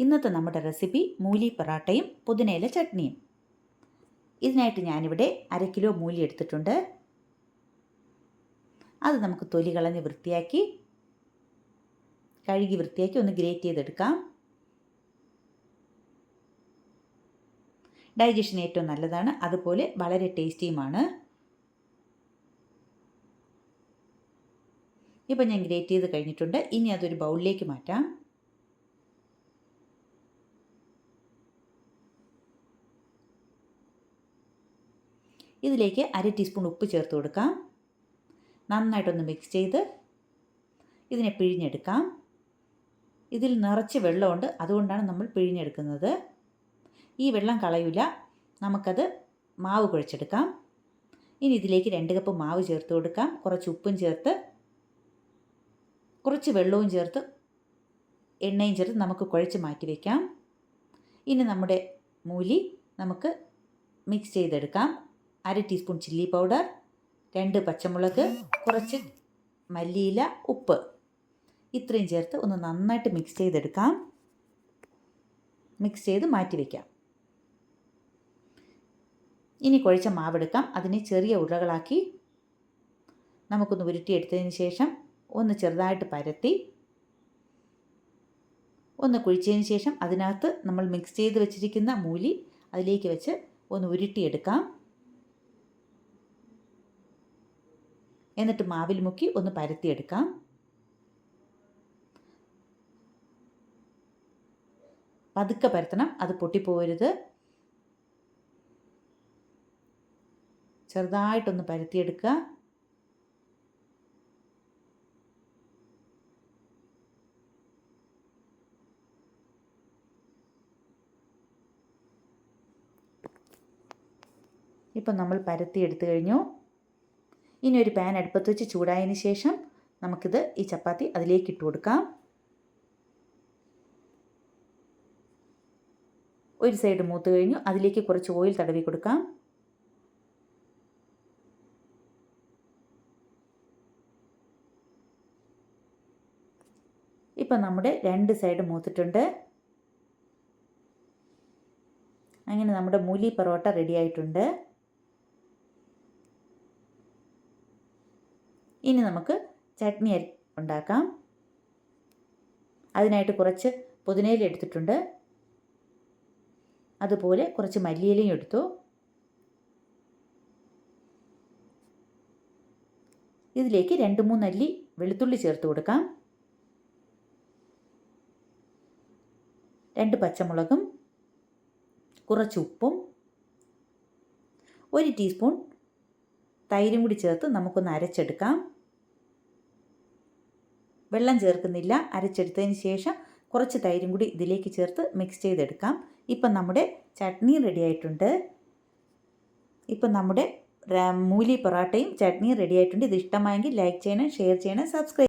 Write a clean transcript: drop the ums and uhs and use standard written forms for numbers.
ഇന്നത്തെ നമ്മുടെ റെസിപ്പി മൂലി പൊറാട്ടയും പുതിനയില ചട്നിയും. ഇതിനായിട്ട് ഞാനിവിടെ 1/2 കിലോ മൂലി എടുത്തിട്ടുണ്ട്. അത് നമുക്ക് തൊലി കളഞ്ഞ് കഴുകി വൃത്തിയാക്കി ഒന്ന് ഗ്രേറ്റ് ചെയ്തെടുക്കാം. ഡൈജഷൻ ഏറ്റവും നല്ലതാണ്, അതുപോലെ വളരെ ടേസ്റ്റിയുമാണ്. ഇപ്പം ഞാൻ ഗ്രേറ്റ് ചെയ്ത് കഴിഞ്ഞിട്ടുണ്ട്. ഇനി അതൊരു ബൗളിലേക്ക് മാറ്റാം. ഇതിലേക്ക് 1/2 ടീസ്പൂൺ ഉപ്പ് ചേർത്ത് കൊടുക്കാം. നന്നായിട്ടൊന്ന് മിക്സ് ചെയ്ത് ഇതിനെ പിഴിഞ്ഞെടുക്കാം. ഇതിൽ നിറച്ച് വെള്ളമുണ്ട്, അതുകൊണ്ടാണ് നമ്മൾ പിഴിഞ്ഞെടുക്കുന്നത്. ഈ വെള്ളം കളയില്ല, നമുക്കത് മാവ് കുഴച്ചെടുക്കാം. ഇനി ഇതിലേക്ക് 2 കപ്പ് മാവ് ചേർത്ത് കൊടുക്കാം. കുറച്ച് ഉപ്പും ചേർത്ത് കുറച്ച് വെള്ളവും ചേർത്ത് എണ്ണയും ചേർത്ത് നമുക്ക് കുഴച്ച് മാറ്റി വയ്ക്കാം. ഇനി നമ്മുടെ മൂലി നമുക്ക് മിക്സ് ചെയ്തെടുക്കാം. 1/2 ടീസ്പൂൺ ചില്ലി പൗഡർ, 2 പച്ചമുളക്, കുറച്ച് മല്ലിയില, ഉപ്പ്, ഇത്രയും ചേർത്ത് ഒന്ന് നന്നായിട്ട് മിക്സ് ചെയ്തെടുക്കാം. മിക്സ് ചെയ്ത് മാറ്റി വയ്ക്കാം. ഇനി കുഴച്ച മാവെടുക്കാം. അതിനെ ചെറിയ ഉരുളകളാക്കി നമുക്കൊന്ന് ഉരുട്ടിയെടുത്തതിന് ശേഷം ഒന്ന് ചെറുതായിട്ട് പരത്തി ഒന്ന് കുഴിച്ചതിന് ശേഷം അതിനകത്ത് നമ്മൾ മിക്സ് ചെയ്ത് വെച്ചിരിക്കുന്ന മൂലി അതിലേക്ക് വെച്ച് ഒന്ന് ഉരുട്ടിയെടുക്കാം. എന്നിട്ട് മാവിൽ മുക്കി ഒന്ന് പരത്തിയെടുക്കാം. പതുക്കെ പരത്തണം, അത് പൊട്ടിപ്പോകരുത്. ചെറുതായിട്ടൊന്ന് പരത്തിയെടുക്കുക. ഇപ്പം നമ്മൾ പരത്തിയെടുത്തു കഴിഞ്ഞു. ഇനി ഒരു പാൻ അടുപ്പത്ത് വെച്ച് ചൂടായതിന് ശേഷം നമുക്കിത് ഈ ചപ്പാത്തി അതിലേക്ക് ഇട്ട് കൊടുക്കാം. ഒരു സൈഡ് മൂത്ത് കഴിഞ്ഞു. അതിലേക്ക് കുറച്ച് ഓയിൽ തടവി കൊടുക്കാം. ഇപ്പം നമ്മുടെ 2 സൈഡ് മൂത്തിട്ടുണ്ട്. അങ്ങനെ നമ്മുടെ മൂലി പൊറോട്ട റെഡി ആയിട്ടുണ്ട്. ഇനി നമുക്ക് ചട്നി ഉണ്ടാക്കാം. അതിനായിട്ട് കുറച്ച് പുതിനയില എടുത്തിട്ടുണ്ട്, അതുപോലെ കുറച്ച് മല്ലിയിലയും എടുത്തു. ഇതിലേക്ക് 2-3 അല്ലി വെളുത്തുള്ളി ചേർത്ത് കൊടുക്കാം. 2 പച്ചമുളകും, കുറച്ച് ഉപ്പും, 1 ടീസ്പൂൺ തൈരും കൂടി ചേർത്ത് നമുക്കൊന്ന് അരച്ചെടുക്കാം. വെള്ളം ചേർക്കുന്നില്ല. അരച്ചെടുത്തതിന് ശേഷം കുറച്ച് തൈരും കൂടി ഇതിലേക്ക് ചേർത്ത് മിക്സ് ചെയ്തെടുക്കാം. ഇപ്പം നമ്മുടെ ചട്നി റെഡി ആയിട്ടുണ്ട്. ഇപ്പം നമ്മുടെ മൂലി പൊറാട്ടയും ചട്നിയും റെഡി ആയിട്ടുണ്ട്. ഇത് ഇഷ്ടമായെങ്കിൽ ലൈക്ക് ചെയ്യണം, ഷെയർ ചെയ്യണം, സബ്സ്ക്രൈബ്